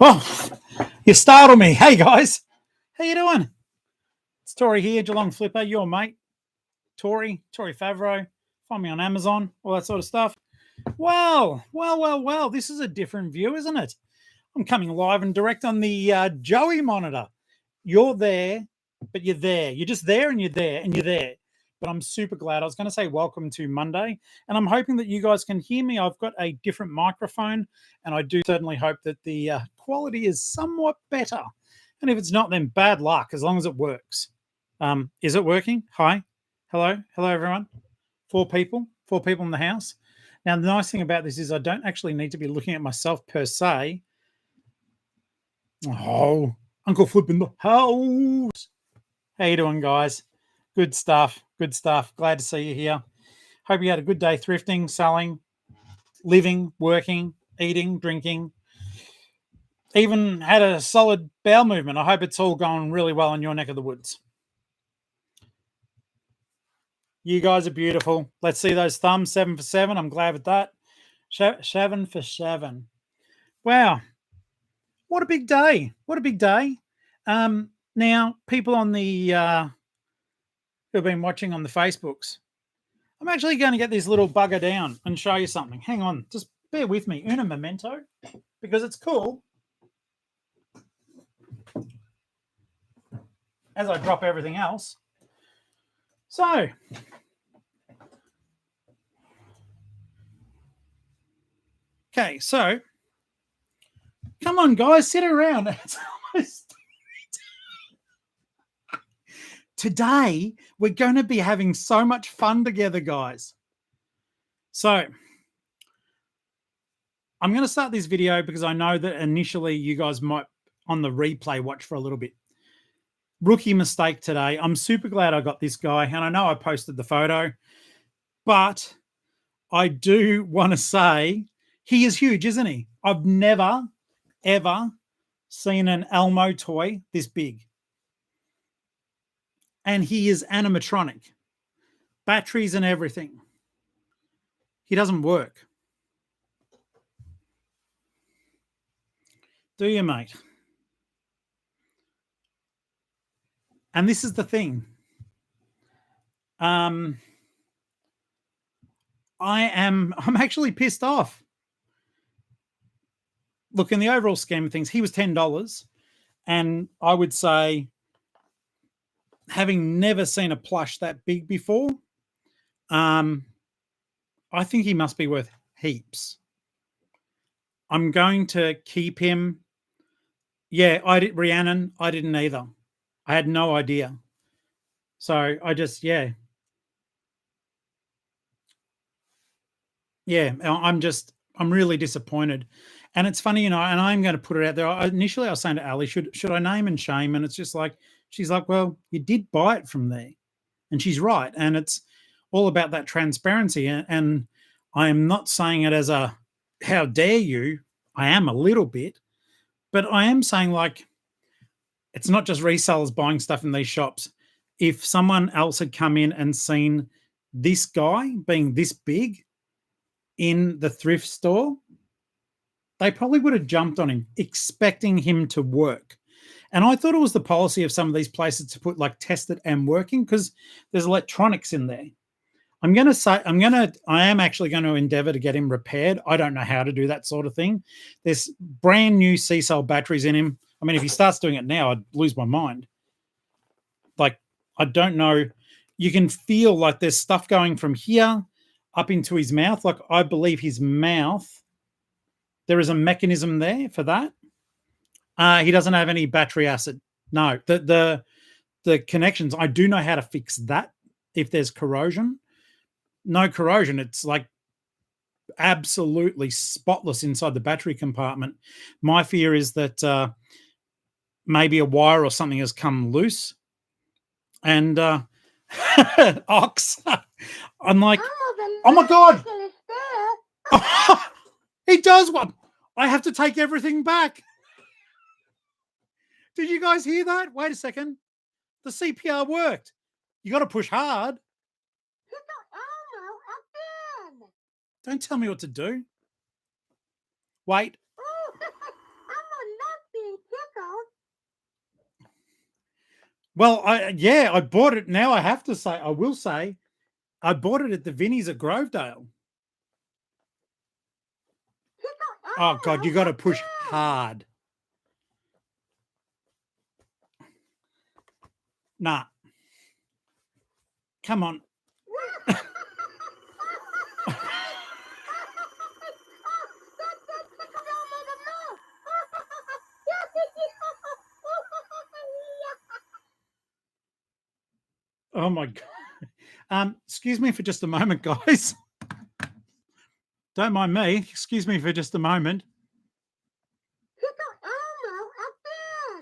Oh, you startled me. Hey, guys. How you doing? It's Tori here, Geelong-Flipper, your mate. Tori Favreau. Find me on Amazon, all that sort of stuff. Well. This is a different view, isn't it? I'm coming live and direct on the Joey monitor. You're there, but you're there. You're just there and you're there and you're there. But I'm super glad. I was going to say welcome to Monday, and I'm hoping that you guys can hear me. I've got a different microphone, and I do certainly hope that the quality is somewhat better. And if it's not, then bad luck, as long as it works. Is it working? Hi. Hello, everyone. Four people in the house. Now, the nice thing about this is I don't actually need to be looking at myself per se. Oh, Uncle Flip in the house. How you doing, guys? Good stuff. Glad to see you here. Hope you had a good day thrifting, selling, living, working, eating, drinking. Even had a solid bowel movement. I hope it's all going really well in your neck of the woods. You guys are beautiful. Let's see those thumbs. 7 for 7. I'm glad with that. 7 for 7. Wow. What a big day. Now, people on the who've been watching on the Facebooks, I'm actually going to get this little bugger down and show you something. Hang on. Just bear with me. Una memento, because it's cool. As I drop everything else. So, okay, so come on, guys, sit around. It's almost today we're going to be having so much fun together, guys. So I'm going to start this video because I know that initially you guys might on the replay watch for a little bit. Rookie mistake today. I'm super glad I got this guy, and I know I posted the photo, but I do want to say he is huge, isn't he? I've never, ever seen an Elmo toy this big. And he is animatronic. Batteries and everything. He doesn't work. Do you, mate? And this is the thing. I'm actually pissed off. Look, in the overall scheme of things, he was $10. And I would say, having never seen a plush that big before, I think he must be worth heaps. I'm going to keep him. Yeah, Rhiannon, I didn't either. I had no idea. So I just, yeah. Yeah, I'm really disappointed. And it's funny, and I'm going to put it out there. Initially, I was saying to Ali, should I name and shame? And it's just like, she's like, well, you did buy it from there. And she's right. And it's all about that transparency. And I am not saying it as a, how dare you? I am a little bit. But I am saying, like, it's not just resellers buying stuff in these shops. If someone else had come in and seen this guy being this big in the thrift store, they probably would have jumped on him, expecting him to work. And I thought it was the policy of some of these places to put like tested and working, because there's electronics in there. I am actually going to endeavor to get him repaired. I don't know how to do that sort of thing. There's brand new C-cell batteries in him. I mean, if he starts doing it now, I'd lose my mind. Like, I don't know. You can feel like there's stuff going from here up into his mouth. Like, I believe his mouth, there is a mechanism there for that. He doesn't have any battery acid. No, the connections, I do know how to fix that if there's corrosion. No corrosion. It's like absolutely spotless inside the battery compartment. My fear is that maybe a wire or something has come loose. And Ox, I'm like, oh my God. He does one. I have to take everything back. Did you guys hear that? Wait a second. The CPR worked. You got to push hard. Don't tell me what to do. Wait. Well, I bought it. Now I have to say, I will say, I bought it at the Vinnie's at Grovedale. Oh God, you got to push hard. Nah. Come on. Oh my God. Excuse me for just a moment, guys. Don't mind me. Excuse me for just a moment.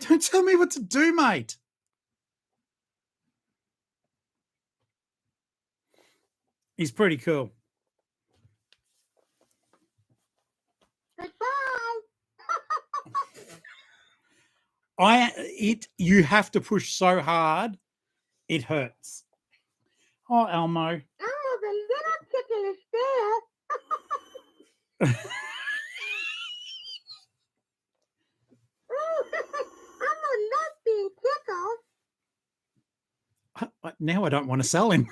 Don't tell me what to do, mate. He's pretty cool. You have to push so hard, it hurts. Oh, Elmo. Oh, the little chicken is there. I'm not being tickled. Now I don't want to sell him.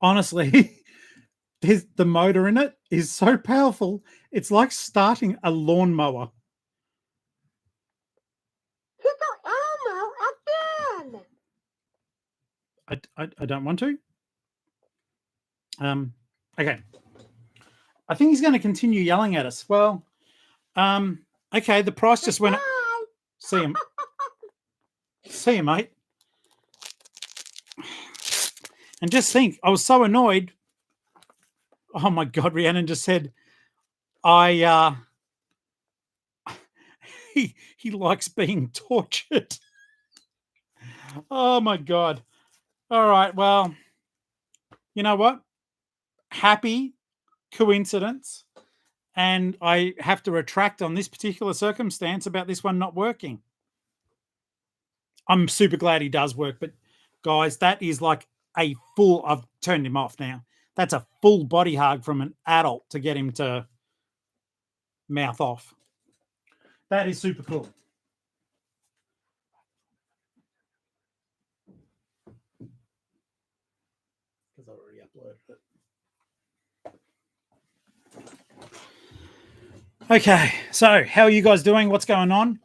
Honestly, the motor in it is so powerful. It's like starting a lawnmower. Tickle Elmo again. I don't want to. Okay. I think he's going to continue yelling at us. Well, okay, the price just went up. See him. See you, mate. And just think, I was so annoyed. Oh my God, Rhiannon just said, he likes being tortured. Oh my God. All right, well, you know what? Happy coincidence. And I have to retract on this particular circumstance about this one not working. I'm super glad he does work, but guys, that is like a full, I've turned him off now. That's a full body hug from an adult to get him to mouth off. That is super cool. Because I already uploaded it. Okay, so how are you guys doing? What's going on?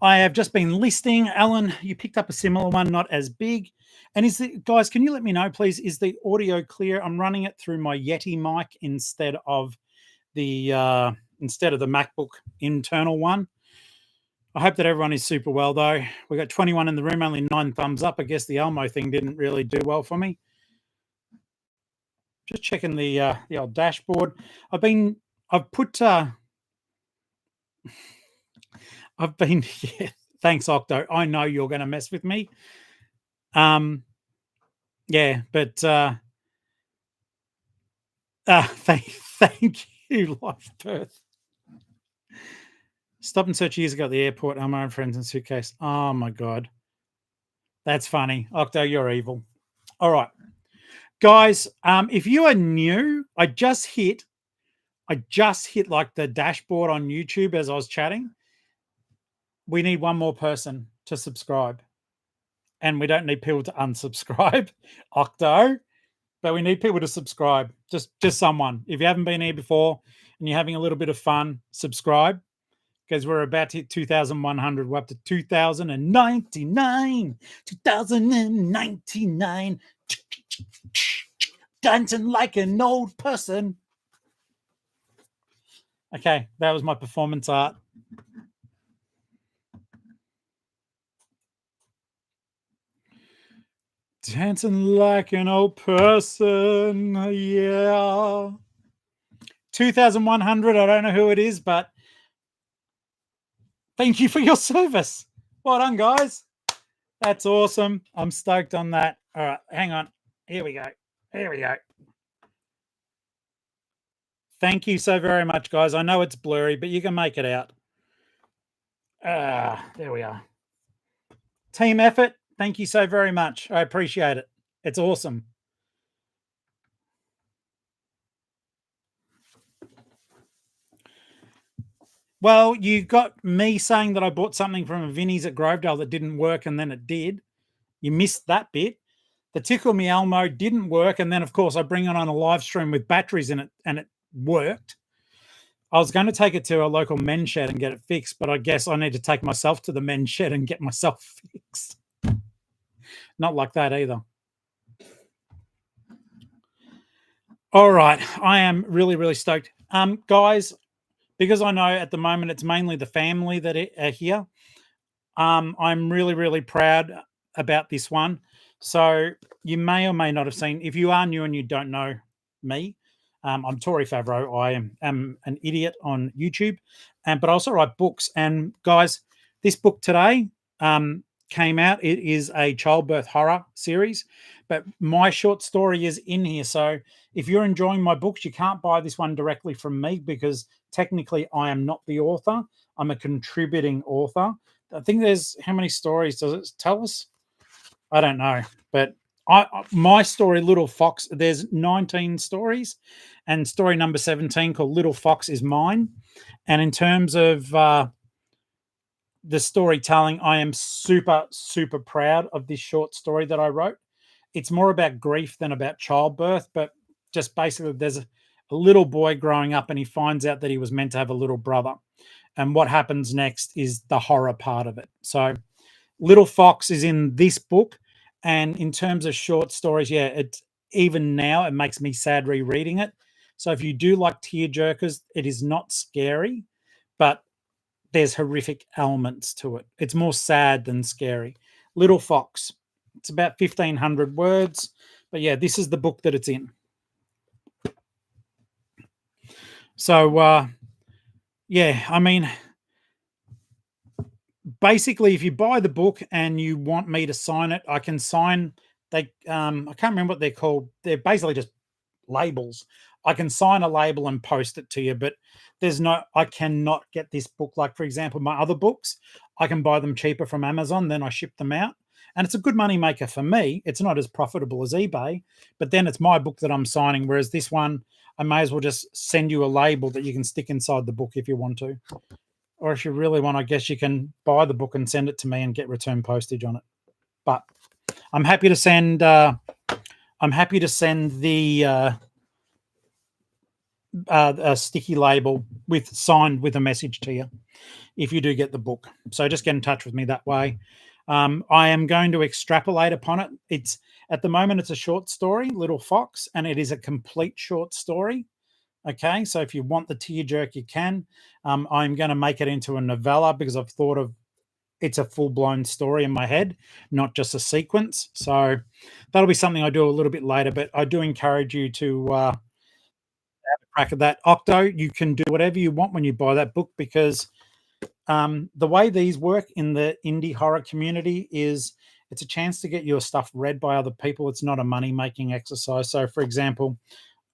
I have just been listing. Alan, you picked up a similar one, not as big. And guys, can you let me know, please, is the audio clear? I'm running it through my Yeti mic instead of the MacBook internal one. I hope that everyone is super well, though. We got 21 in the room, only 9 thumbs up. I guess the Elmo thing didn't really do well for me. Just checking the old dashboard. I've been, yeah, thanks, Octo. I know you're going to mess with me. Yeah, but thank you, Life Perth. Stop and search years ago at the airport. Elmo and friends in suitcase. Oh my God. That's funny. Octo, you're evil. All right. Guys, if you are new, I just hit like the dashboard on YouTube as I was chatting. We need one more person to subscribe. And we don't need people to unsubscribe, Octo, but we need people to subscribe. Just someone. If you haven't been here before and you're having a little bit of fun, subscribe, because we're about to hit 2,100. We're up to 2,099. 2,099. Dancing like an old person. Okay, that was my performance art. Dancing like an old person, yeah. 2,100, I don't know who it is, but thank you for your service. Well done, guys. That's awesome. I'm stoked on that. All right, hang on. Here we go. Here we go. Thank you so very much, guys. I know it's blurry, but you can make it out. There we are. Team effort. Thank you so very much. I appreciate it. It's awesome. Well, you got me saying that I bought something from a Vinnie's at Grovedale that didn't work, and then it did. You missed that bit. The Tickle Me Elmo didn't work, and then, of course, I bring it on a live stream with batteries in it, and it worked. I was going to take it to a local men's shed and get it fixed, but I guess I need to take myself to the men's shed and get myself fixed. Not like that either. All right. I am really, really stoked. Guys, because I know at the moment it's mainly the family that are here, I'm really, really proud about this one. So you may or may not have seen, if you are new and you don't know me, I'm Tori Favreau. I am an idiot on YouTube, but I also write books. And guys, this book today came out. It is a childbirth horror series, but my short story is in here. So if you're enjoying my books, you can't buy this one directly from me because technically I am not the author. I'm a contributing author. I think there's, how many stories does it tell us? I don't know, but my story, Little Fox, there's 19 stories, and story number 17 called Little Fox is mine. And in terms of the storytelling, I am super, super proud of this short story that I wrote. It's more about grief than about childbirth, but just basically there's a little boy growing up and he finds out that he was meant to have a little brother. And what happens next is the horror part of it. So Little Fox is in this book. And in terms of short stories, yeah, it's even now it makes me sad rereading it. So if you do like tear jerkers, it is not scary, but there's horrific elements to it. It's more sad than scary. Little Fox. It's about 1,500 words. But yeah, this is the book that it's in. So yeah, I mean, basically, if you buy the book and you want me to sign it, I can sign. I can't remember what they're called. They're basically just labels. I can sign a label and post it to you, but I cannot get this book. Like, for example, my other books, I can buy them cheaper from Amazon, then I ship them out. And it's a good money maker for me. It's not as profitable as eBay, but then it's my book that I'm signing. Whereas this one, I may as well just send you a label that you can stick inside the book if you want to. Or if you really want, I guess you can buy the book and send it to me and get return postage on it. But I'm happy to send. I'm happy to send the a sticky label signed with a message to you if you do get the book. So just get in touch with me that way. I am going to extrapolate upon it. It's at the moment it's a short story, Little Fox, and it is a complete short story. Okay, so if you want the tear jerk, you can. I'm going to make it into a novella because I've thought of it's a full-blown story in my head, not just a sequence. So that'll be something I do a little bit later, but I do encourage you to have a crack at that. Octo, you can do whatever you want when you buy that book because the way these work in the indie horror community is it's a chance to get your stuff read by other people. It's not a money-making exercise. So, for example,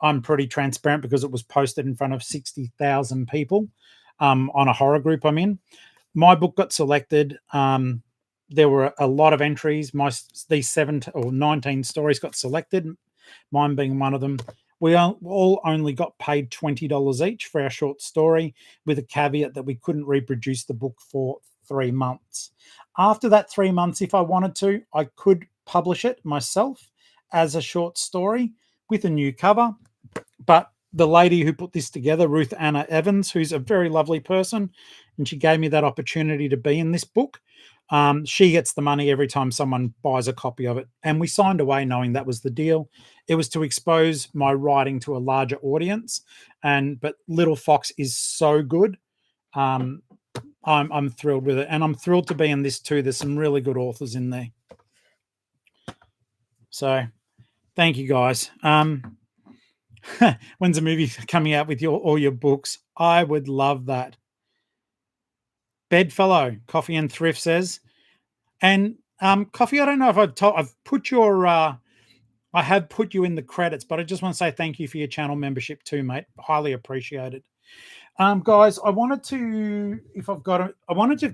I'm pretty transparent because it was posted in front of 60,000 people on a horror group I'm in. My book got selected. There were a lot of entries. These 7 or 19 stories got selected, mine being one of them. We all only got paid $20 each for our short story, with a caveat that we couldn't reproduce the book for 3 months. After that 3 months, if I wanted to, I could publish it myself as a short story with a new cover. But the lady who put this together, Ruth Anna Evans, who's a very lovely person, and she gave me that opportunity to be in this book. She gets the money every time someone buys a copy of it. And we signed away knowing that was the deal. It was to expose my writing to a larger audience. But Little Fox is so good. I'm thrilled with it. And I'm thrilled to be in this too. There's some really good authors in there. So thank you, guys. When's a movie coming out with all your books? I would love that. Bedfellow, Coffee and Thrift says. And Coffee, I don't know if I've put your I have put you in the credits, but I just want to say thank you for your channel membership too, mate. Highly appreciated. Guys, I wanted to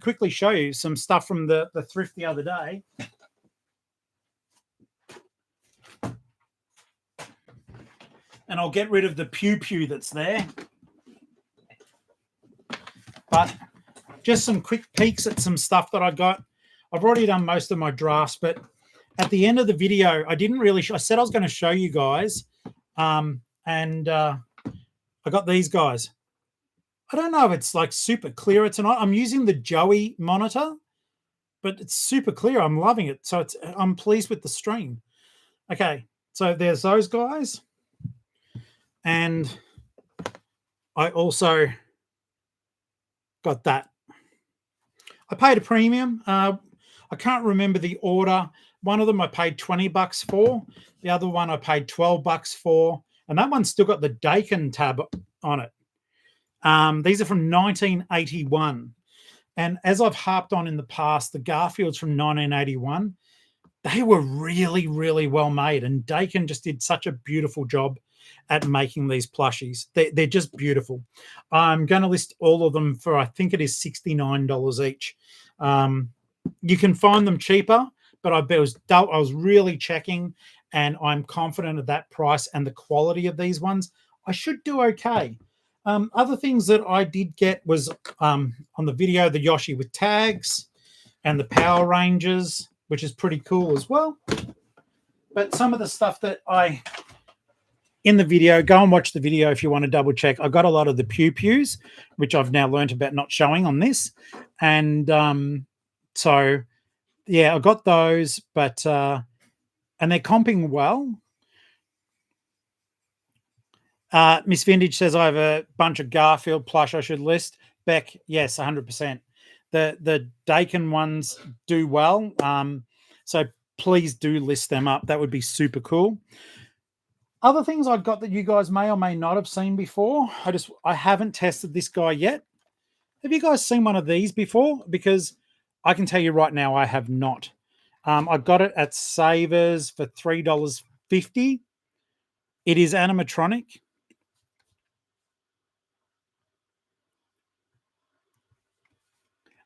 quickly show you some stuff from the thrift the other day. and I'll get rid of the pew that's there. But just some quick peeks at some stuff that I got. I've already done most of my drafts, but at the end of the video, I didn't really. I said I was going to show you guys, and I got these guys. I don't know if it's like super clear. It's not. I'm using the Joey monitor, but it's super clear. I'm loving it. So I'm pleased with the stream. Okay, so there's those guys, and I also got that. I paid a premium. I can't remember the order. One of them I paid $20 for. The other one I paid $12 for. And that one's still got the Dakin tab on it. These are from 1981. And as I've harped on in the past, the Garfields from 1981, they were really, really well made. And Dakin just did such a beautiful job at making these plushies. They're just beautiful. I'm going to list all of them for, I think it is $69 each. You can find them cheaper, but I was really checking, and I'm confident of that price and the quality of these ones. I should do okay. Other things that I did get was on the video, the Yoshi with tags and the Power Rangers, which is pretty cool as well. But some of the stuff that in the video, go and watch the video if you want to double check. I got a lot of the pews, which I've now learned about not showing on this. And so, yeah, I got those, but and they're comping well. Miss Vintage says I have a bunch of Garfield plush I should list. Beck, yes, 100%. The Dakin ones do well. So please do list them up. That would be super cool. Other things I've got that you guys may or may not have seen before. I haven't tested this guy yet. Have you guys seen one of these before? Because I can tell you right now, I have not. I got it at Savers for $3.50. It is animatronic.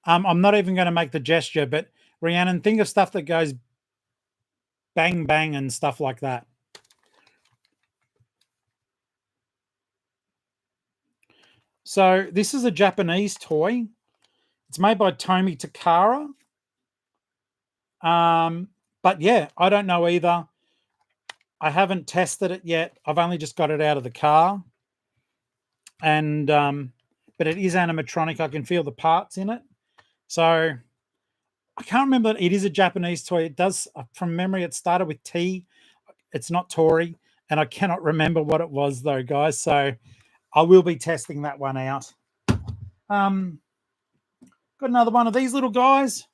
I'm not even going to make the gesture, but Rhiannon, think of stuff that goes bang, bang and stuff like that. So this is a Japanese toy. It's made by Tomi Takara. But yeah, I don't know either. I haven't tested it yet. I've only just got it out of the car. And but it is animatronic. I can feel the parts in it. So I can't remember. It is a Japanese toy. It does, from memory, it started with T. It's not Tori. And I cannot remember what it was though, guys. So I will be testing that one out. Got another one of these little guys.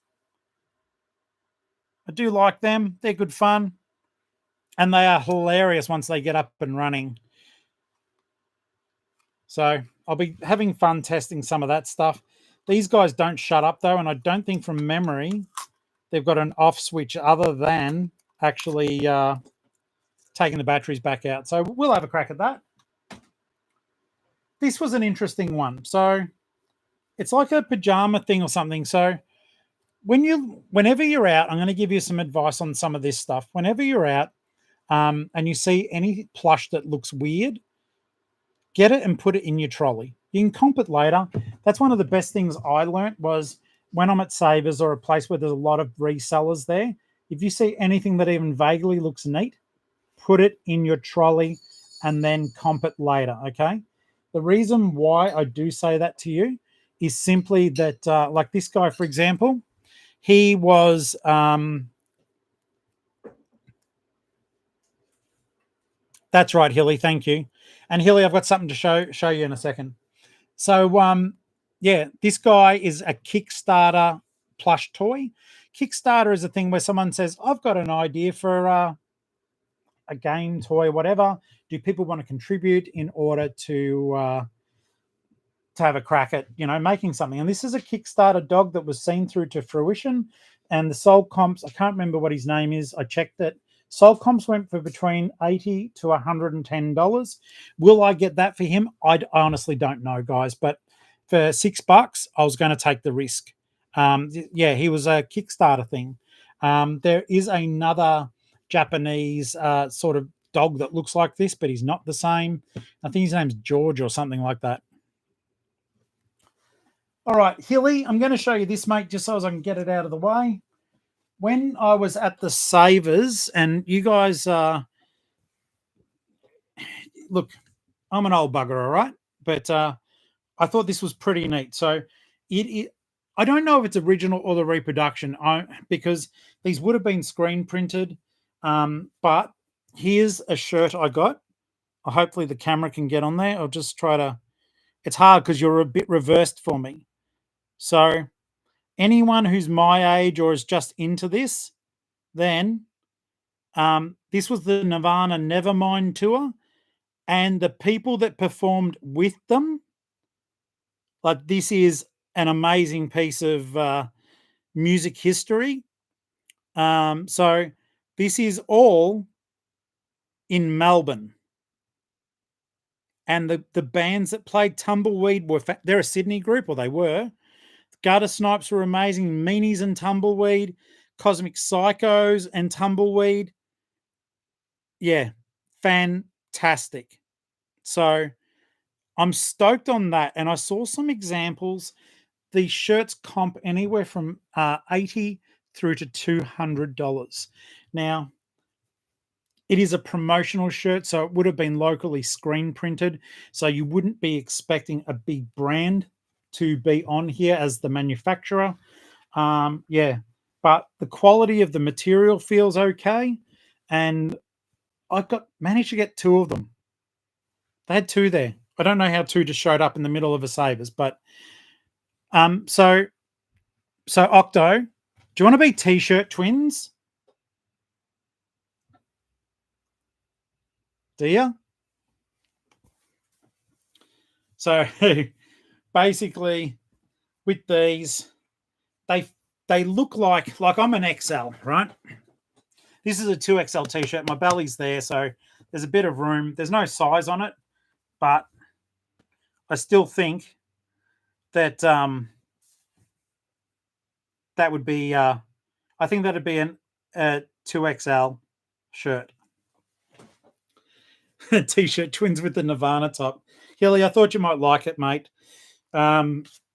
I do like them. They're good fun. And they are hilarious once they get up and running. So I'll be having fun testing some of that stuff. These guys don't shut up, though, and I don't think from memory they've got an off switch other than actually taking the batteries back out. So we'll have a crack at that. This was an interesting one. So it's like a pajama thing or something. So whenever you're out, I'm going to give you some advice on some of this stuff. Whenever you're out and you see any plush that looks weird, get it and put it in your trolley. You can comp it later. That's one of the best things I learnt was when I'm at Savers or a place where there's a lot of resellers there, if you see anything that even vaguely looks neat, put it in your trolley and then comp it later, okay? The reason why I do say that to you is simply that, like this guy, for example, he was... that's right, Hilly, thank you. And Hilly, I've got something to show you in a second. So, yeah, this guy is a Kickstarter plush toy. Kickstarter is a thing where someone says, I've got an idea for a game toy, whatever. Do people want to contribute in order to have a crack at, making something? And this is a Kickstarter dog that was seen through to fruition. And the sold comps, I can't remember what his name is. I checked it. Sold comps went for between $80 to $110. Will I get that for him? I honestly don't know, guys. But for $6, I was going to take the risk. Yeah, he was a Kickstarter thing. There is another Japanese sort of dog that looks like this, but he's not the same. I think his name's George or something like that. All right, Hilly, I'm going to show you this, mate, just so as I can get it out of the way. When I was at the Savers, and you guys, look, I'm an old bugger, all right? But I thought this was pretty neat. So I don't know if it's original or the reproduction because these would have been screen printed. But here's a shirt I got. Hopefully the camera can get on there. I'll just try to. It's hard because you're a bit reversed for me. So anyone who's my age or is just into this, then this was the Nirvana Nevermind tour, and the people that performed with them, like this is an amazing piece of music history. So this is all in Melbourne. And the bands that played Tumbleweed they're a Sydney group, or they were. Gutter Snipes were amazing. Meanies and Tumbleweed, Cosmic Psychos and Tumbleweed. Yeah, fantastic. So I'm stoked on that. And I saw some examples. These shirts comp anywhere from $80 through to $200. Now, it is a promotional shirt, so it would have been locally screen printed. So you wouldn't be expecting a big brand to be on here as the manufacturer. Yeah, but the quality of the material feels okay. And I managed to get two of them. They had two there. I don't know how two just showed up in the middle of a Savers, but so Octo, do you want to be t-shirt twins? Do you? So basically, with these, they look like I'm an XL, right? This is a 2XL t-shirt. My belly's there, so there's a bit of room. There's no size on it, but I still think that that would be. I think that'd be a 2XL shirt. T-shirt twins with the Nirvana top. Hilly, I thought you might like it, mate.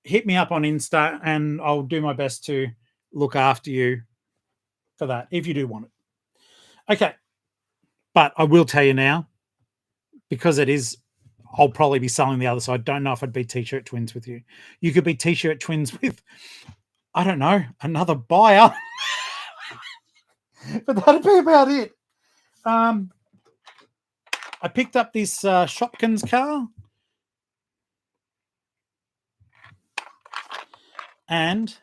Hit me up on Insta and I'll do my best to look after you for that if you do want it. Okay. But I will tell you now, because it is, I'll probably be selling the other, so I don't know if I'd be t-shirt twins with you. You could be t-shirt twins with, I don't know, another buyer. But that'd be about it. I picked up this Shopkins car. And,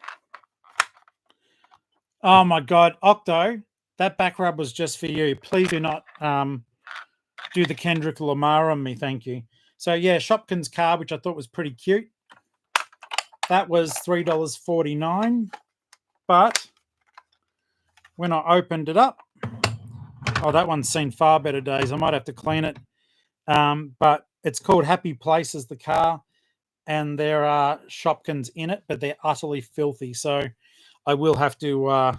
oh my God, Octo, that back rub was just for you. Please do not do the Kendrick Lamar on me, thank you. So yeah, Shopkins car, which I thought was pretty cute. That was $3.49. But when I opened it up, oh, that one's seen far better days. I might have to clean it. But it's called Happy Places, the car. And there are Shopkins in it, but they're utterly filthy. So I will have to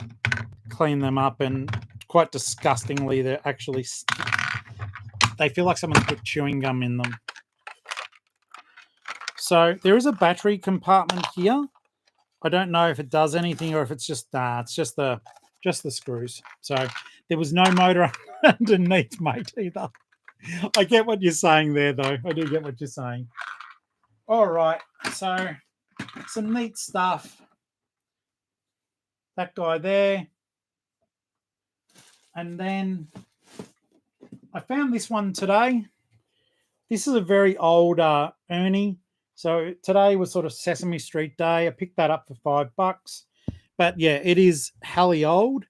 clean them up. And quite disgustingly, they're actually... they feel like someone's put chewing gum in them. So there is a battery compartment here. I don't know if it does anything or if it's just it's just the screws. So there was no motor underneath, mate, either. I get what you're saying there, though. I do get what you're saying. All right, so some neat stuff. That guy there. And then I found this one today. This is a very old Ernie. So today was sort of Sesame Street Day. I picked that up for $5. But yeah, it is hella old.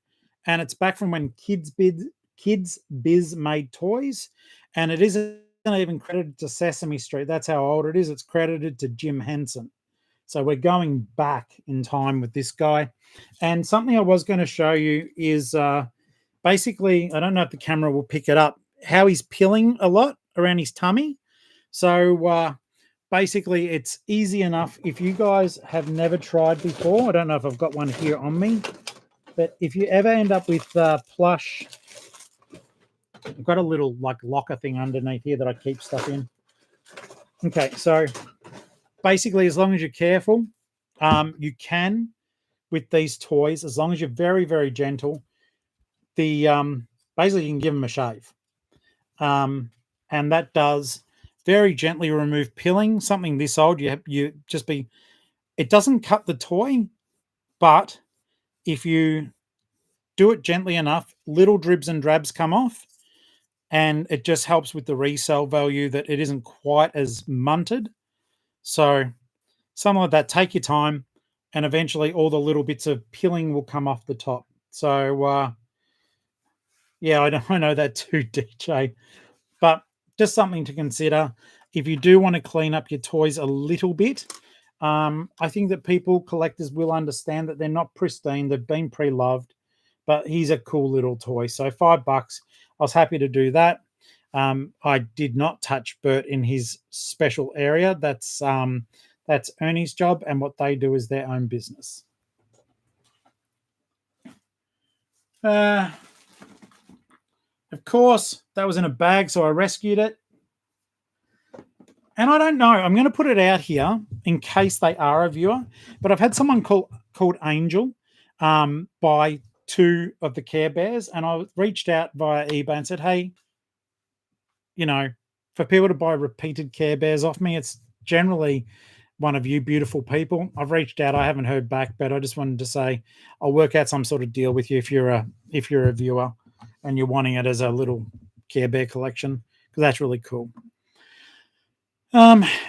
And it's back from when Kids Biz made toys. And it isn't even credited to Sesame Street. That's how old it is. It's credited to Jim Henson. So we're going back in time with this guy. And something I was going to show you is basically, I don't know if the camera will pick it up, how he's pilling a lot around his tummy. So basically, it's easy enough. If you guys have never tried before, I don't know if I've got one here on me, but if you ever end up with plush I've got a little like locker thing underneath here that I keep stuff in. Okay, so basically, as long as you're careful, you can with these toys, as long as you're very, very gentle. The basically you can give them a shave, and that does very gently remove pilling. Something this old, you just be. It doesn't cut the toy, but if you do it gently enough, little dribs and drabs come off, and it just helps with the resale value that it isn't quite as munted. So something like that, take your time, and eventually all the little bits of pilling will come off the top. So yeah, I know that too, DJ, but just something to consider if you do want to clean up your toys a little bit. I think that collectors will understand that they're not pristine, they've been pre-loved, but he's a cool little toy. So $5, I was happy to do that. I did not touch Bert in his special area. That's Ernie's job, and what they do is their own business. Of course, that was in a bag, so I rescued it. And I don't know, I'm going to put it out here in case they are a viewer, but I've had someone called Angel buy 2 of the Care Bears, and I reached out via eBay and said, hey, for people to buy repeated Care Bears off me, it's generally one of you beautiful people. I've reached out, I haven't heard back, but I just wanted to say I'll work out some sort of deal with you if you're a viewer and you're wanting it as a little Care Bear collection, because that's really cool.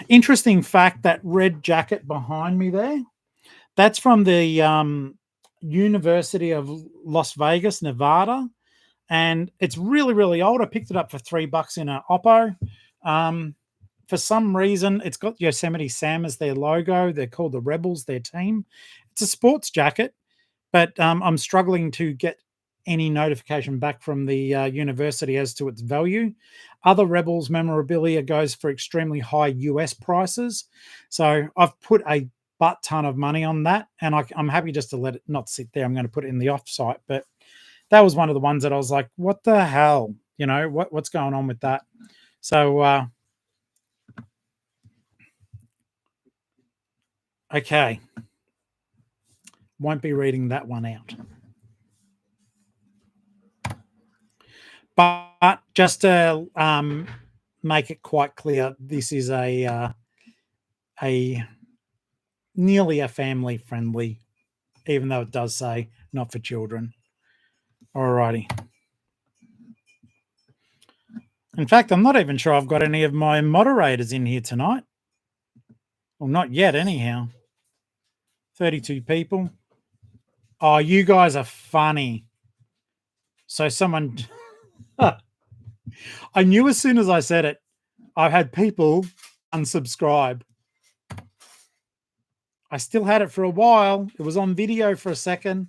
Interesting fact, that red jacket behind me there, that's from the University of Las Vegas, Nevada, and it's really, really old. I picked it up for $3 in an Oppo. For some reason, it's got Yosemite Sam as their logo. They're called the Rebels, their team. It's a sports jacket, but I'm struggling to get any notification back from the university as to its value. Other Rebels memorabilia goes for extremely high US prices. So I've put a butt ton of money on that, and I'm happy just to let it not sit there. I'm going to put it in the off-site, but that was one of the ones that I was like, what the hell? What's going on with that? So, okay. Won't be reading that one out. But just to make it quite clear, this is a nearly a family-friendly, even though it does say not for children. Alrighty. In fact, I'm not even sure I've got any of my moderators in here tonight. Well, not yet, anyhow. 32 people. Oh, you guys are funny. So someone... I knew as soon as I said it, I had people unsubscribe. I still had it for a while. It was on video for a second.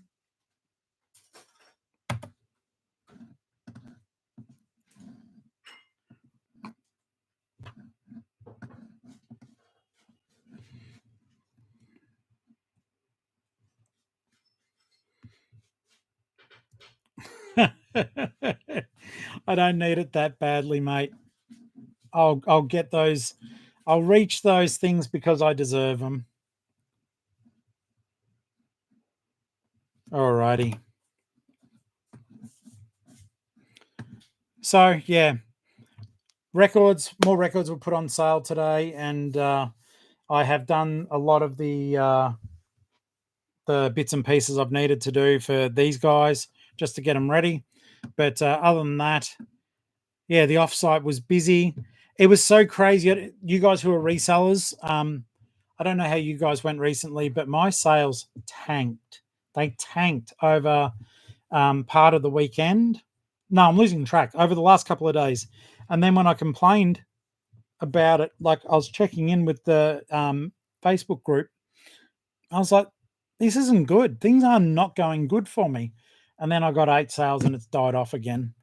I don't need it that badly, mate. I'll get those. I'll reach those things because I deserve them. Alrighty. So yeah, more records were put on sale today, and I have done a lot of the bits and pieces I've needed to do for these guys just to get them ready. But other than that, yeah, the offsite was busy. It was so crazy. You guys who are resellers, I don't know how you guys went recently, but my sales tanked. They tanked over part of the weekend. No, I'm losing track over the last couple of days. And then when I complained about it, like I was checking in with the Facebook group, I was like, this isn't good. Things are not going good for me. And then I got 8 sales and it's died off again.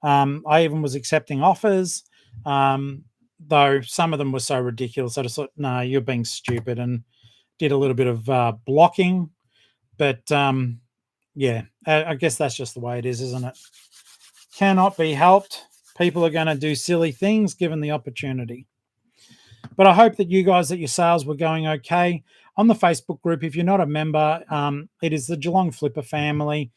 I even was accepting offers, though some of them were so ridiculous. I just thought, no, you're being stupid, and did a little bit of blocking. But yeah, I guess that's just the way it is, isn't it? Cannot be helped. People are going to do silly things given the opportunity. But I hope that you guys, that your sales were going okay. On the Facebook group, if you're not a member, it is the Geelong-Flipper family.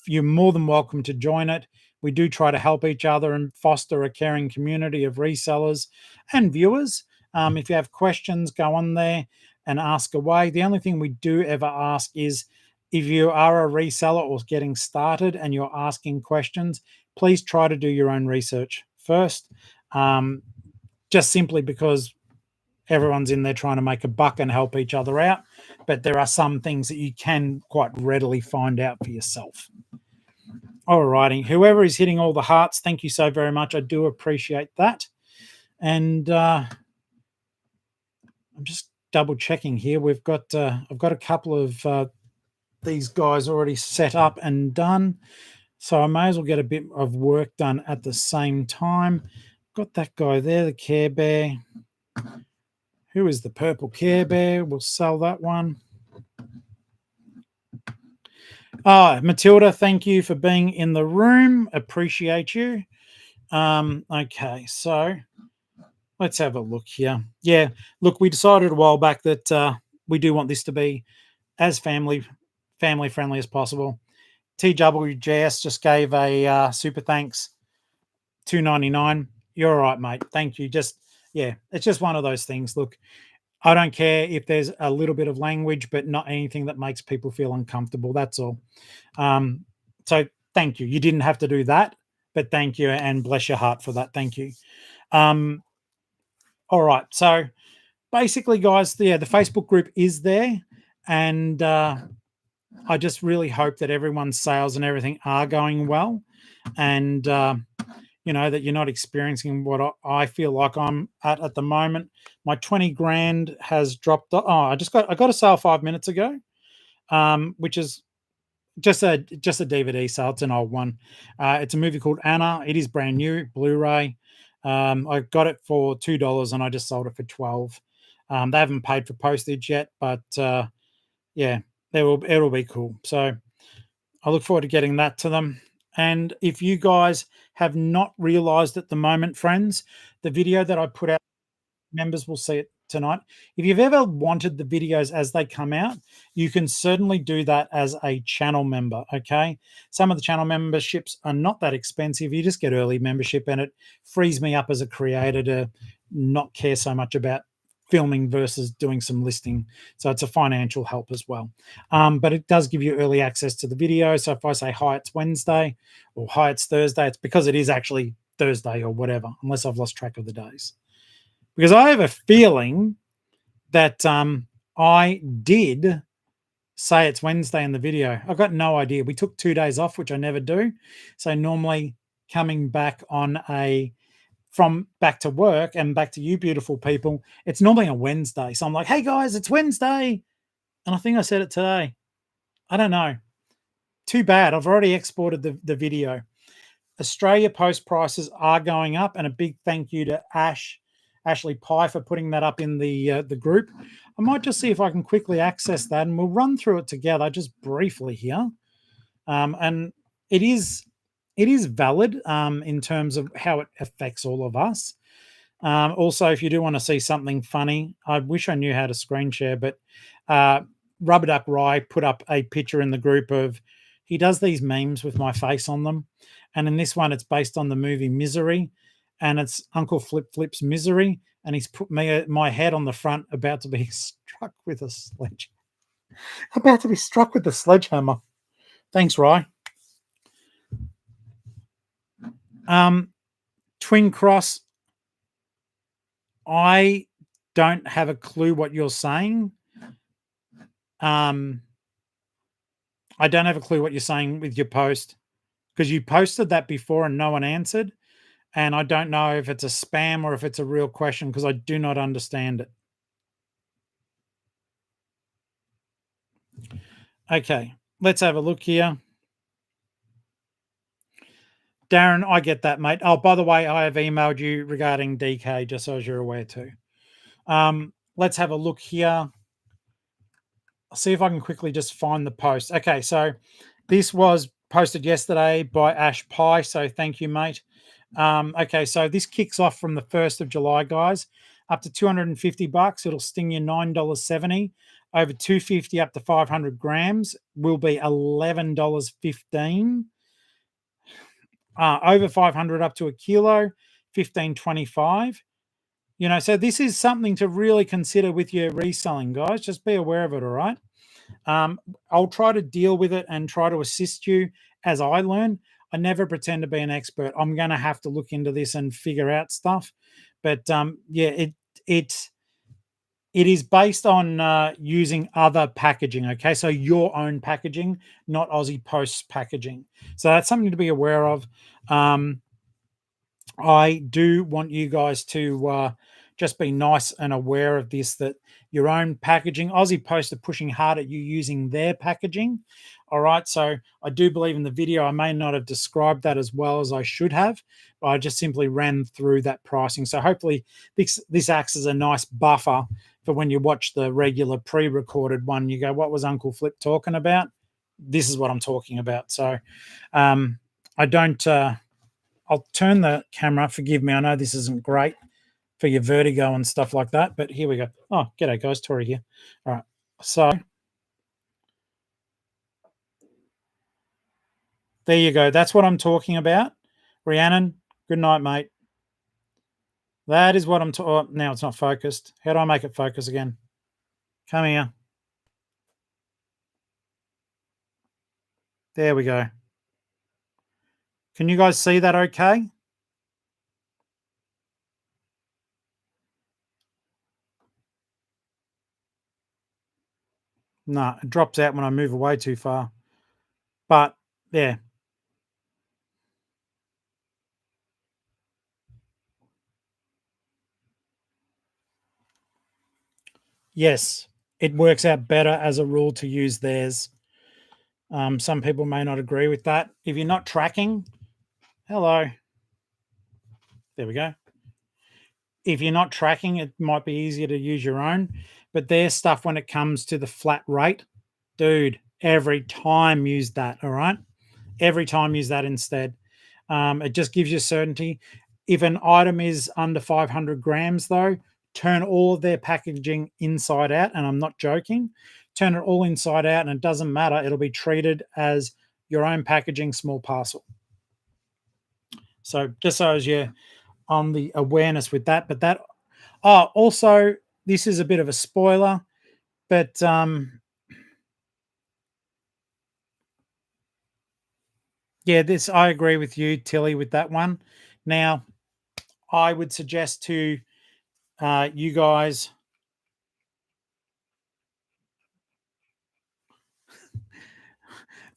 You're more than welcome to join it. We do try to help each other and foster a caring community of resellers and viewers. If you have questions, go on there and ask away. The only thing we do ever ask is, if you are a reseller or getting started and you're asking questions, please try to do your own research first, just simply because everyone's in there trying to make a buck and help each other out. But there are some things that you can quite readily find out for yourself. All righty. Whoever is hitting all the hearts, thank you so very much. I do appreciate that. And I'm just double checking here. We've got I've got a couple of these guys already set up and done, so I may as well get a bit of work done at the same time. Got that guy there, the Care Bear. Who is the purple Care Bear? We'll sell that one. Matilda, thank you for being in the room. Appreciate you. Okay, so let's have a look here. Yeah, look, we decided a while back that we do want this to be as family friendly as possible. TWJS just gave a super thanks, $2.99. You're all right, mate. Thank you. Yeah, it's just one of those things. Look, I don't care if there's a little bit of language, but not anything that makes people feel uncomfortable. That's all. So thank you. You didn't have to do that, but thank you, and bless your heart for that. Thank you. All right. So basically, guys, the Facebook group is there, and I just really hope that everyone's sales and everything are going well, and that you're not experiencing what I feel like I'm at the moment. My 20 grand has dropped. I got a sale 5 minutes ago, which is just a DVD sale. It's an old one. It's a movie called Anna. It is brand new, Blu-ray. I got it for $2 and I just sold it for $12. They haven't paid for postage yet, but yeah, it'll be cool. So I look forward to getting that to them. And if you guys have not realized at the moment, friends, the video that I put out, members will see it tonight. If you've ever wanted the videos as they come out, you can certainly do that as a channel member, okay? Some of the channel memberships are not that expensive. You just get early membership, and it frees me up as a creator to not care so much about filming versus doing some listing. So it's a financial help as well. But it does give you early access to the video. So if I say, hi, it's Wednesday, or hi, it's Thursday, it's because it is actually Thursday or whatever, unless I've lost track of the days. Because I have a feeling that I did say it's Wednesday in the video. I've got no idea. We took 2 days off, which I never do. So normally coming back from back to work and back to you beautiful people, it's normally a Wednesday. So I'm like, hey guys, it's Wednesday. And I think I said it today. I don't know. Too bad. I've already exported the video. Australia Post prices are going up, and a big thank you to Ashley Pye for putting that up in the group. I might just see if I can quickly access that, and we'll run through it together just briefly here. And it is valid in terms of how it affects all of us. Also, if you do want to see something funny, I wish I knew how to screen share, but Rubber Duck Rye put up a picture in the group of, he does these memes with my face on them. And in this one, it's based on the movie Misery, and it's Uncle Flip's Misery. And he's put my head on the front, about to be struck with a sledgehammer. Thanks, Rye. Twin Cross, I don't have a clue what you're saying. I don't have a clue what you're saying with your post, because you posted that before and no one answered. And I don't know if it's a spam or if it's a real question, because I do not understand it. Okay, let's have a look here. Darren, I get that, mate. Oh, by the way, I have emailed you regarding DK, just so as you're aware too. Let's have a look here. I'll see if I can quickly just find the post. Okay, so this was posted yesterday by Ash Pye, so thank you, mate. Okay, so this kicks off from the 1st of July, guys, up to $250. It'll sting you $9.70. Over 250 up to 500 grams will be $11.15. Over 500 up to a kilo, $15.25. You know, so this is something to really consider with your reselling, guys. Just be aware of it, all right? I'll try to deal with it and try to assist you as I learn. I never pretend to be an expert. I'm going to have to look into this and figure out stuff. But yeah, it is based on using other packaging. Okay, so your own packaging, not Aussie Post's packaging. So that's something to be aware of. I do want you guys to just be nice and aware of this, that your own packaging, Aussie Post are pushing hard at you using their packaging. All right. So I do believe in the video, I may not have described that as well as I should have, but I just simply ran through that pricing. So hopefully this acts as a nice buffer for when you watch the regular pre-recorded one. You go, what was Uncle Flip talking about? This is what I'm talking about. So I don't... I'll turn the camera. Forgive me. I know this isn't great for your vertigo and stuff like that, but here we go. Oh, g'day, guys. Tori here. All right. So there you go. That's what I'm talking about. Rhiannon, good night, mate. That is what I'm talking. Oh, now it's not focused. How do I make it focus again? Come here. There we go. Can you guys see that okay? No, it drops out when I move away too far. But yeah. Yes, it works out better as a rule to use theirs. Some people may not agree with that. If you're not tracking, hello. There we go. If you're not tracking, it might be easier to use your own. But their stuff, when it comes to the flat rate, dude, every time use that, all right? Every time use that instead. It just gives you certainty. If an item is under 500 grams, though, turn all of their packaging inside out, and I'm not joking. Turn it all inside out, and it doesn't matter. It'll be treated as your own packaging, small parcel. So just so as you're on the awareness with that, but that also this is a bit of a spoiler, but yeah, this I agree with you, Tilly, with that one. Now, I would suggest to you guys.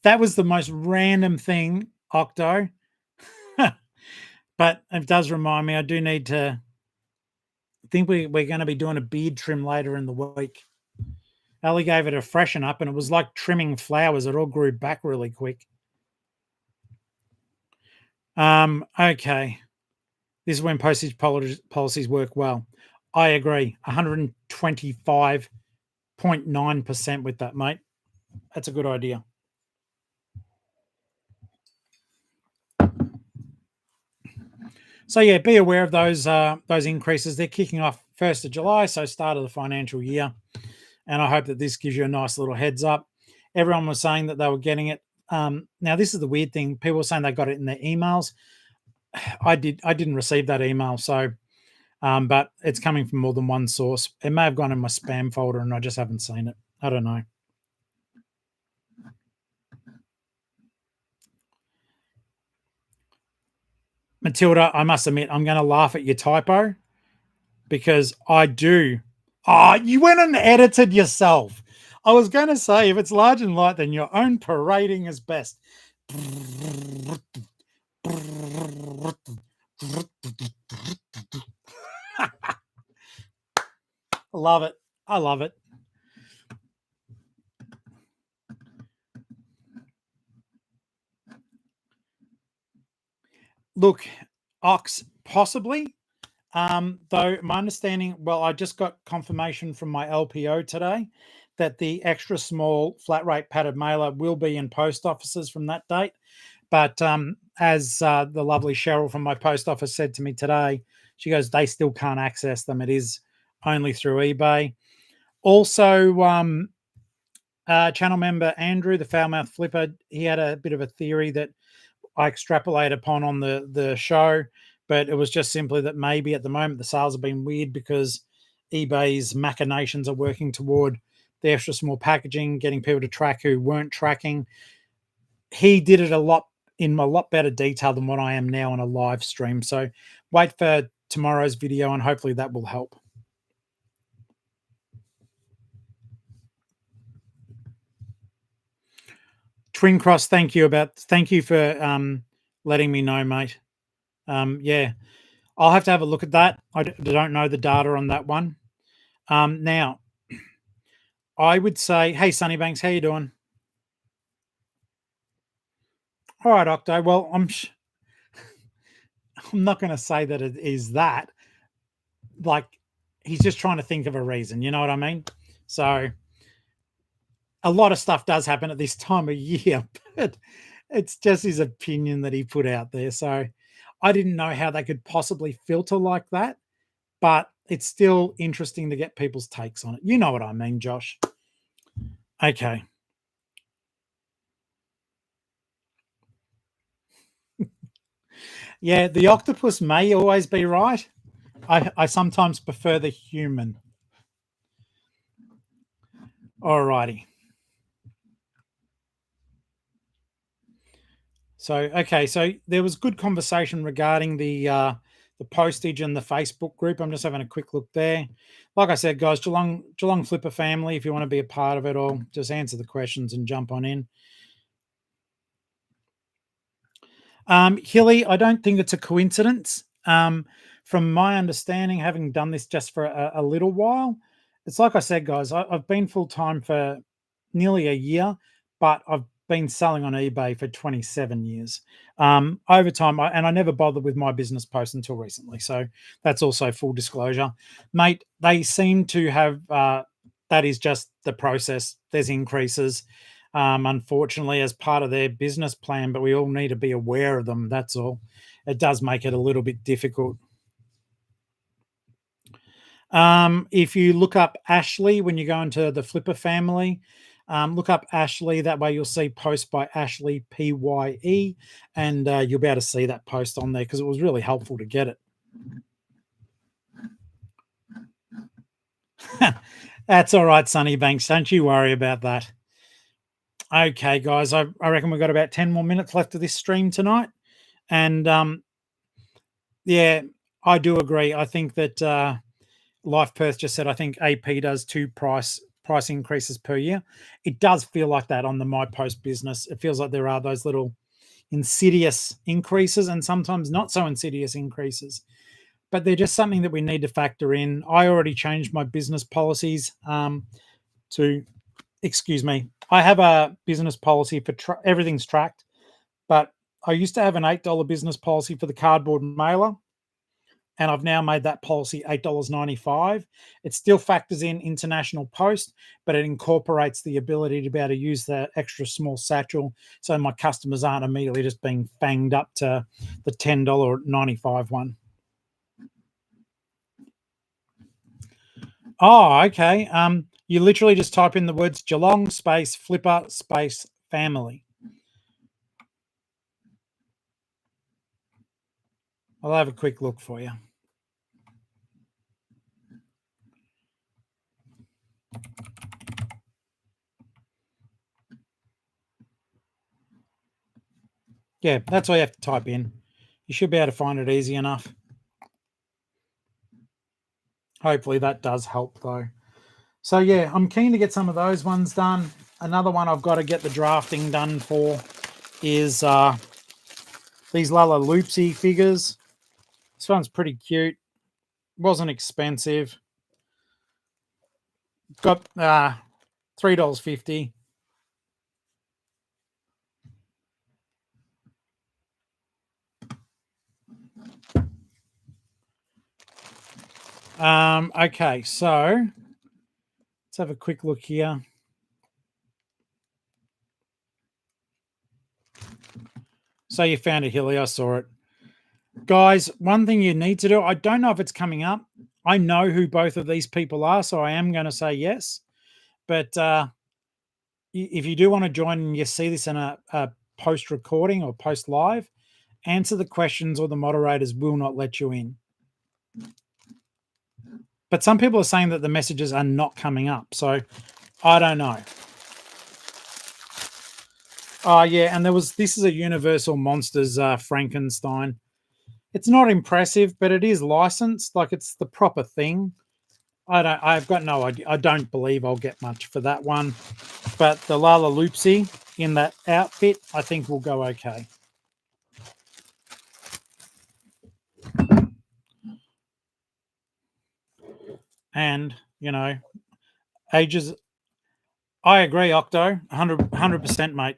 That was the most random thing, Octo. But it does remind me, I do need to. I think we're going to be doing a beard trim later in the week. Ali gave it a freshen up, and it was like trimming flowers. It all grew back really quick. Okay. This is when postage policies work well. I agree. 125.9% with that, mate. That's a good idea. So yeah, be aware of those increases. They're kicking off 1st of July, so start of the financial year. And I hope that this gives you a nice little heads up. Everyone was saying that they were getting it. Now, this is the weird thing. People were saying they got it in their emails. I didn't receive that email, so but it's coming from more than one source. It may have gone in my spam folder and I just haven't seen it. I don't know. Matilda, I must admit, I'm going to laugh at your typo because I do. Oh, you went and edited yourself. I was going to say, if it's large and light, then your own parading is best. Love it. I love it. Look, Ox, possibly. Though my understanding, well, I just got confirmation from my LPO today that the extra small flat rate padded mailer will be in post offices from that date. But as the lovely Cheryl from my post office said to me today, she goes, they still can't access them. It is only through eBay. Also, channel member Andrew, the foul-mouthed flipper, he had a bit of a theory that I extrapolate upon on the show, but it was just simply that maybe at the moment the sales have been weird because eBay's machinations are working toward the extra small packaging, getting people to track who weren't tracking. He did it in a lot better detail than what I am now on a live stream. So wait for tomorrow's video and hopefully that will help. Twin Cross, thank you for letting me know, mate. Yeah, I'll have to have a look at that. I don't know the data on that one. Now, I would say, hey, Sunnybanks, how you doing? All right, Octo. Well, I'm not going to say that it is that. Like, he's just trying to think of a reason. You know what I mean? So, a lot of stuff does happen at this time of year, but it's just his opinion that he put out there. So, I didn't know how they could possibly filter like that, but it's still interesting to get people's takes on it. You know what I mean, Josh? Okay. Yeah, the octopus may always be right. I sometimes prefer the human. Alrighty. So okay, so there was good conversation regarding the postage and the Facebook group. I'm just having a quick look there. Like I said, guys, Geelong-Flipper family, if you want to be a part of it all, just answer the questions and jump on in. Hilly, I don't think it's a coincidence. From my understanding, having done this just for a little while, it's like I said, guys, I've been full time for nearly a year, but I've been selling on eBay for 27 years. Over time, and I never bothered with my business post until recently. So that's also full disclosure. Mate, they seem to have, that is just the process. There's increases. Unfortunately, as part of their business plan, but we all need to be aware of them. That's all. It does make it a little bit difficult. If you look up Ashley when you go into the Flipper family, look up Ashley. That way you'll see post by Ashley PYE, and you'll be able to see that post on there because it was really helpful to get it. That's all right, Sunny Banks. Don't you worry about that. Okay, guys, I reckon we've got about 10 more minutes left of this stream tonight. And yeah, I do agree. I think that Life Perth just said, I think AP does 2 price increases per year. It does feel like that on the My Post business. It feels like there are those little insidious increases and sometimes not so insidious increases. But they're just something that we need to factor in. I already changed my business policies to, excuse me, I have a business policy for everything's tracked, but I used to have an $8 business policy for the cardboard mailer, and I've now made that policy $8.95. It still factors in international post, but it incorporates the ability to be able to use the extra small satchel so my customers aren't immediately just being banged up to the $10.95 one. Oh, okay. You literally just type in the words Geelong space Flipper space family. I'll have a quick look for you. Yeah, that's all you have to type in. You should be able to find it easy enough. Hopefully that does help though. So yeah, I'm keen to get some of those ones done. Another one I've got to get the drafting done for is these Lala Loopsy figures. This one's pretty cute. Wasn't expensive. Got $3.50. Okay, so let's have a quick look here. So you found it, Hilly. I saw it. Guys, one thing you need to do, I don't know if it's coming up. I know who both of these people are, so I am going to say yes. But if you do want to join and you see this in a post recording or post live, answer the questions or the moderators will not let you in. But some people are saying that the messages are not coming up. So I don't know. Oh, yeah. And this is a Universal Monsters Frankenstein. It's not impressive, but it is licensed. Like, it's the proper thing. I've got no idea. I don't believe I'll get much for that one. But the Lala Loopsy in that outfit, I think will go okay. And, ages. I agree, Octo, 100%, mate.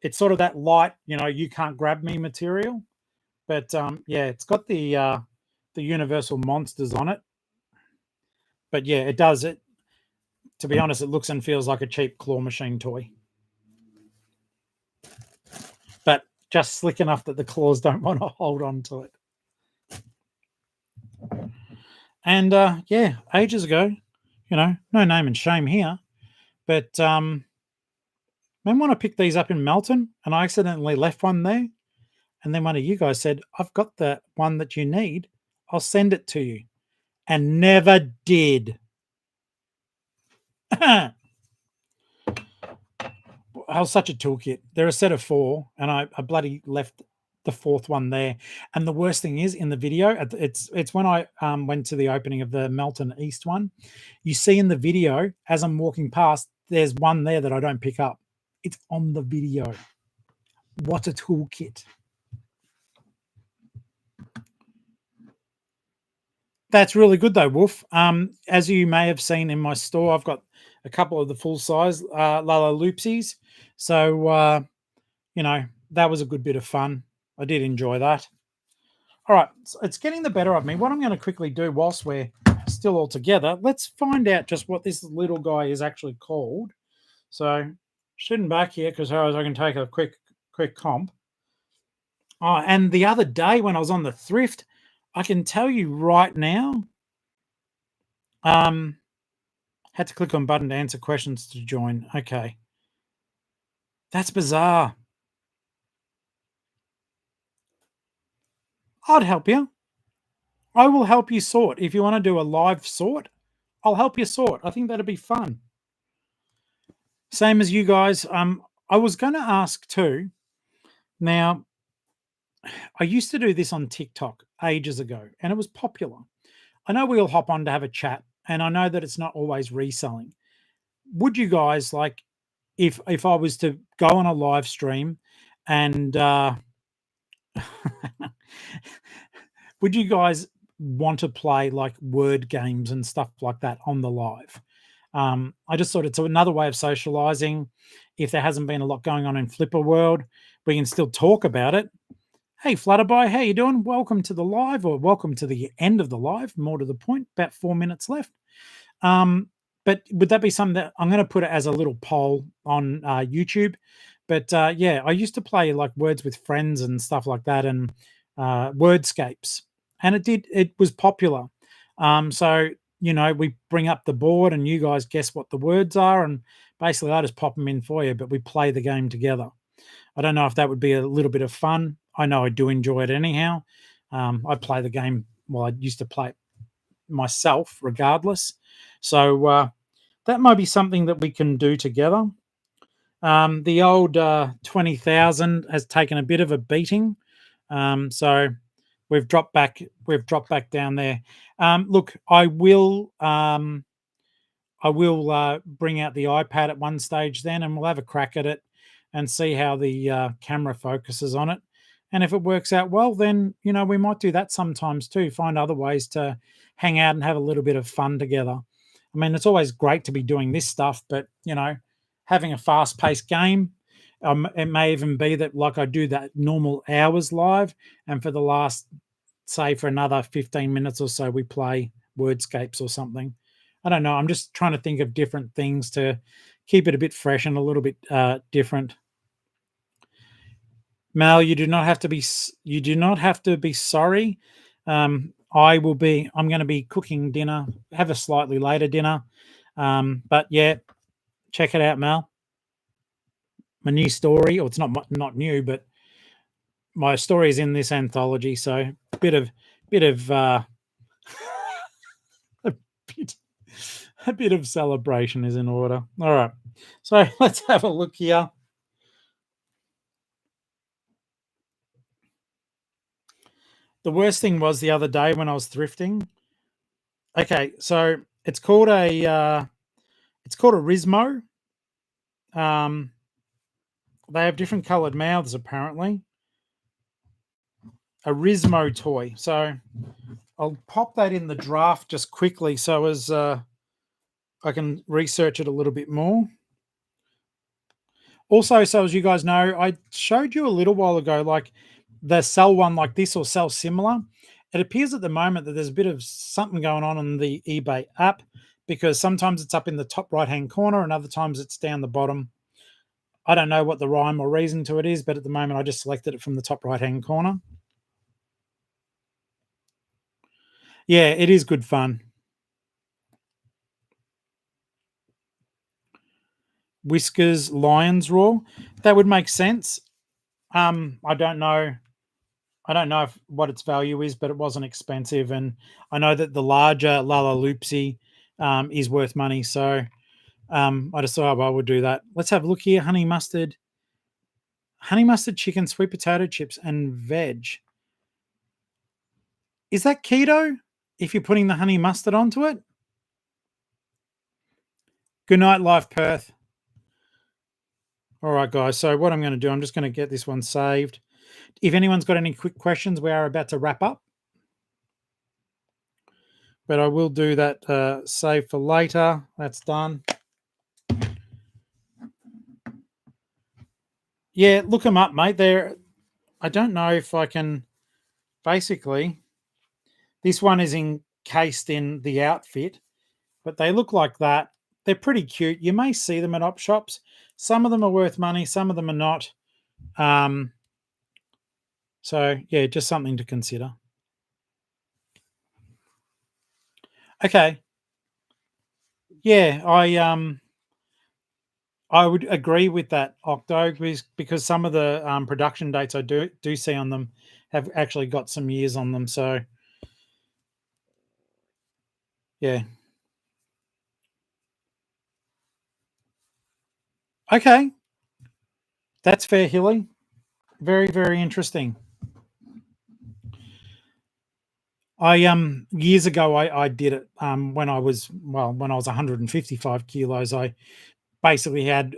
It's sort of that light, you can't grab me material. But yeah, it's got the Universal Monsters on it. But yeah, it does it. To be honest, it looks and feels like a cheap claw machine toy. But just slick enough that the claws don't want to hold on to it. And yeah, ages ago, no name and shame here. But remember when I picked these up in Melton and I accidentally left one there? And then one of you guys said, I've got the one that you need. I'll send it to you. And never did. I was such a toolkit. They're a set of 4, and I bloody left the 4th one there. And the worst thing is, in the video, it's when I went to the opening of the Melton East one, you see in the video, as I'm walking past, there's one there that I don't pick up. It's on the video. What a toolkit. That's really good though, Wolf. As you may have seen in my store, I've got a couple of the full size Lala Loopsies. So, that was a good bit of fun. I did enjoy that. All right, so it's getting the better of me. What I'm going to quickly do whilst we're still all together, let's find out just what this little guy is actually called. So, sitting back here because otherwise I can take a quick comp. Oh, and the other day when I was on the thrift, I can tell you right now, had to click on button to answer questions to join. Okay. That's bizarre. I'd help you. I will help you sort. If you want to do a live sort, I'll help you sort. I think that'd be fun. Same as you guys. I was going to ask too. Now, I used to do this on TikTok ages ago, and it was popular. I know we all hop on to have a chat, and I know that it's not always reselling. Would you guys like, if I was to go on a live stream and would you guys want to play like word games and stuff like that on the live? I just thought it's another way of socializing. If there hasn't been a lot going on in Flipper world, we can still talk about it. Hey, Flutterby, how you doing? Welcome to the live, or welcome to the end of the live. More to the point, about 4 minutes left. But would that be something that I'm going to put it as a little poll on YouTube? But yeah, I used to play like Words with Friends and stuff like that, and Wordscapes, and it was popular. So we bring up the board and you guys guess what the words are, and basically I just pop them in for you, but we play the game together. I don't know if that would be a little bit of fun. I know I do enjoy it anyhow. I play the game. Well, I used to play it myself regardless. So that might be something that we can do together. The old 20,000 has taken a bit of a beating. So we've dropped back down there. Look, I will bring out the iPad at one stage then, and we'll have a crack at it and see how the camera focuses on it. And if it works out well, then, we might do that sometimes too, find other ways to hang out and have a little bit of fun together. I mean, it's always great to be doing this stuff, but, having a fast-paced game, it may even be that like I do that normal hours live, and for the last, say, for another 15 minutes or so, we play Wordscapes or something. I don't know. I'm just trying to think of different things to keep it a bit fresh and a little bit different. Mel, you do not have to be. You do not have to be sorry. I will be. I'm going to be cooking dinner. Have a slightly later dinner. But yeah, check it out, Mel. My new story, or it's not new, but my story is in this anthology. So bit of a bit, a bit of celebration is in order. All right. So let's have a look here. The worst thing was the other day when I was thrifting. Okay, so it's called a Rismo. They have different coloured mouths apparently. A Rismo toy. So I'll pop that in the draft just quickly so as I can research it a little bit more. Also, so as you guys know, I showed you a little while ago, like the sell one like this or sell similar. It appears at the moment that there's a bit of something going on the eBay app, because sometimes it's up in the top right-hand corner and other times it's down the bottom. I don't know what the rhyme or reason to it is, but at the moment I just selected it from the top right-hand corner. Yeah, it is good fun. Whiskers Lion's Roar. That would make sense. I don't know. I don't know what its value is, but it wasn't expensive, and I know that the larger Lala Loopsy is worth money. So I just thought I would do that. Let's have a look here. Honey mustard chicken, sweet potato chips, and veg. Is that keto? If you're putting the honey mustard onto it. Good night, Life Perth. All right, guys. So what I'm going to do, I'm just going to get this one saved. If anyone's got any quick questions, we are about to wrap up. But I will do that save for later. That's done. Yeah, look them up, mate. I don't know if I can. Basically, this one is encased in the outfit, but they look like that. They're pretty cute. You may see them at op shops. Some of them are worth money. Some of them are not. So yeah, just something to consider. Okay. Yeah, I would agree with that, Octo, because some of the production dates I do see on them have actually got some years on them. So yeah. Okay. That's fair, Hilly. Very, very interesting. I years ago I did it when I was 155 kilos. I basically had,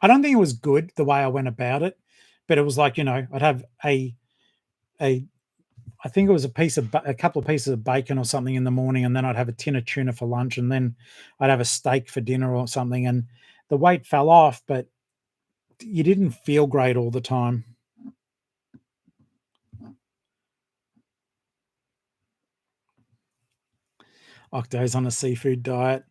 I don't think it was good the way I went about it, but it was like, I'd have a I think it was a couple of pieces of bacon or something in the morning, and then I'd have a tin of tuna for lunch, and then I'd have a steak for dinner or something, and the weight fell off, but you didn't feel great all the time. Octo's on a seafood diet.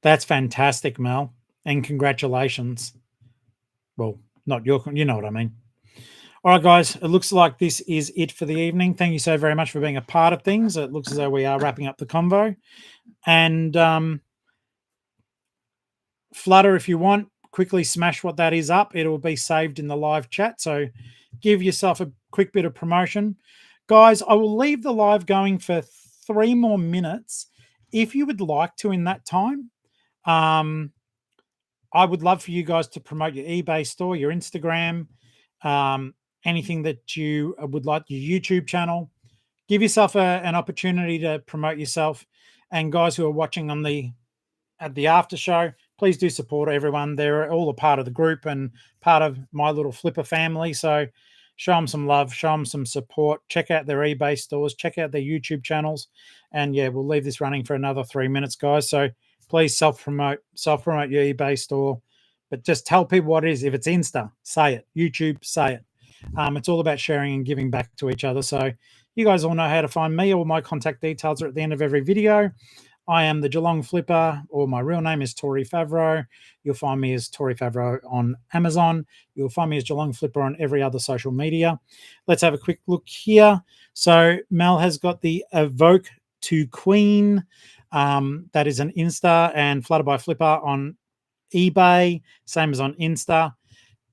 That's fantastic, Mel, and congratulations. Well, not your, you know what I mean. All right, guys, it looks like this is it for the evening. Thank you so very much for being a part of things. It looks as though we are wrapping up the convo. And Flutter, if you want, quickly smash what that is up. It will be saved in the live chat. So give yourself a quick bit of promotion. Guys, I will leave the live going for 3 more minutes. If you would like to in that time, I would love for you guys to promote your eBay store, your Instagram, anything that you would like, your YouTube channel. Give yourself an opportunity to promote yourself. And guys who are watching at the after show, please do support everyone. They're all a part of the group and part of my little Flipper family. So show them some love, show them some support. Check out their eBay stores, check out their YouTube channels. And yeah, we'll leave this running for another 3 minutes, guys. So please self-promote your eBay store, but just tell people what it is. If it's Insta, say it. YouTube, say it. It's all about sharing and giving back to each other. So you guys all know how to find me. All my contact details are at the end of every video. I am the Geelong-Flipper, or my real name is Tori Favreau. You'll find me as Tori Favreau on Amazon. You'll find me as Geelong-Flipper on every other social media. Let's have a quick look here. So Mel has got the Evoke to Queen. That is an Insta, and Flutter by Flipper on eBay, same as on Insta.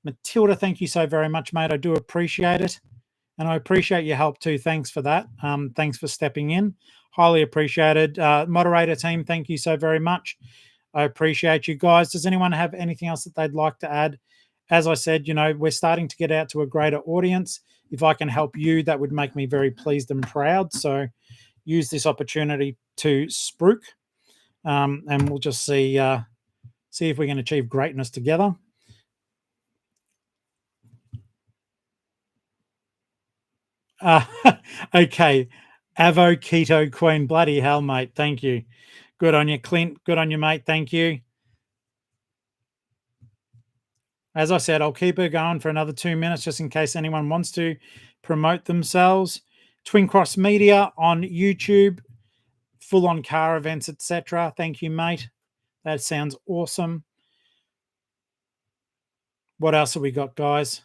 Matilda, thank you so very much, mate. I do appreciate it. And I appreciate your help too. Thanks for that. Thanks for stepping in. Highly appreciated. Moderator team, thank you so very much. I appreciate you guys. Does anyone have anything else that they'd like to add? As I said, we're starting to get out to a greater audience. If I can help you, that would make me very pleased and proud. So use this opportunity to spruik, and we'll just see if we can achieve greatness together. Okay. Avo Keto Queen. Bloody hell, mate. Thank you. Good on you, Clint. Good on you, mate. Thank you. As I said, I'll keep her going for another 2 minutes just in case anyone wants to promote themselves. Twin Cross Media on YouTube, full-on car events, etc. Thank you, mate. That sounds awesome. What else have we got, guys?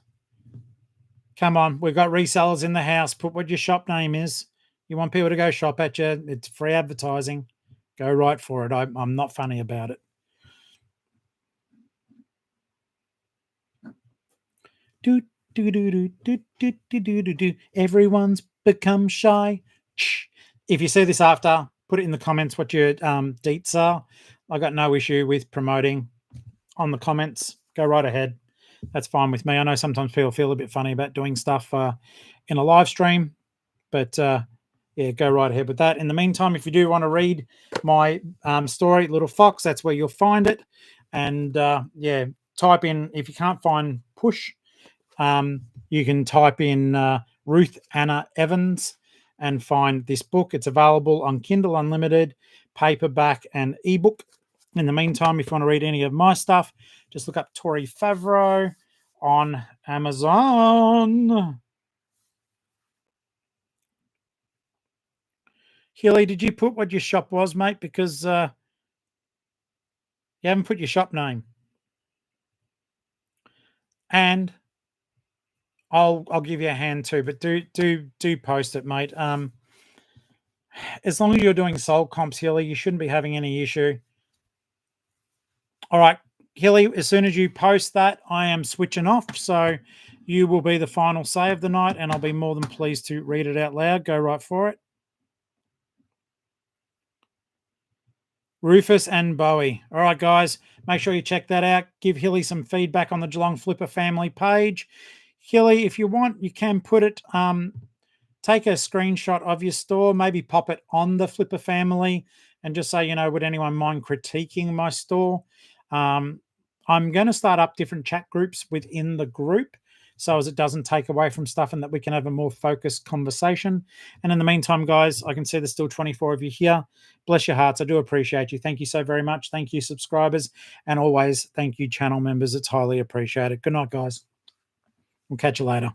Come on, we've got resellers in the house. Put what your shop name is. You want people to go shop at you. It's free advertising. Go right for it. I'm not funny about it. Do, do, do, do, do, do, do, do, do, do. Everyone's become shy. If you see this after, put it in the comments what your deets are. I got no issue with promoting on the comments. Go right ahead. That's fine with me. I know sometimes people feel a bit funny about doing stuff in a live stream, but yeah, go right ahead with that. In the meantime, if you do want to read my story, Little Fox, that's where you'll find it. And yeah, type in, if you can't find Push, you can type in Ruth Anna Evans and find this book. It's available on Kindle Unlimited, paperback, and ebook. In the meantime, if you want to read any of my stuff, just look up Tori Favreau on Amazon. Healy, did you put what your shop was, mate? Because you haven't put your shop name. And I'll give you a hand too, but do post it, mate. As long as you're doing sold comps, Healy, you shouldn't be having any issue. All right, Hilly, as soon as you post that, I am switching off. So you will be the final say of the night, and I'll be more than pleased to read it out loud. Go right for it. Rufus and Bowie. All right, guys, make sure you check that out. Give Hilly some feedback on the Geelong-Flipper family page. Hilly, if you want, you can put it, take a screenshot of your store, maybe pop it on the Flipper family and just say, would anyone mind critiquing my store? I'm going to start up different chat groups within the group so as it doesn't take away from stuff and that we can have a more focused conversation. And in the meantime, guys, I can see there's still 24 of you here. Bless your hearts. I do appreciate you. Thank you so very much. Thank you, subscribers. And always thank you, channel members. It's highly appreciated. Good night, guys. We'll catch you later.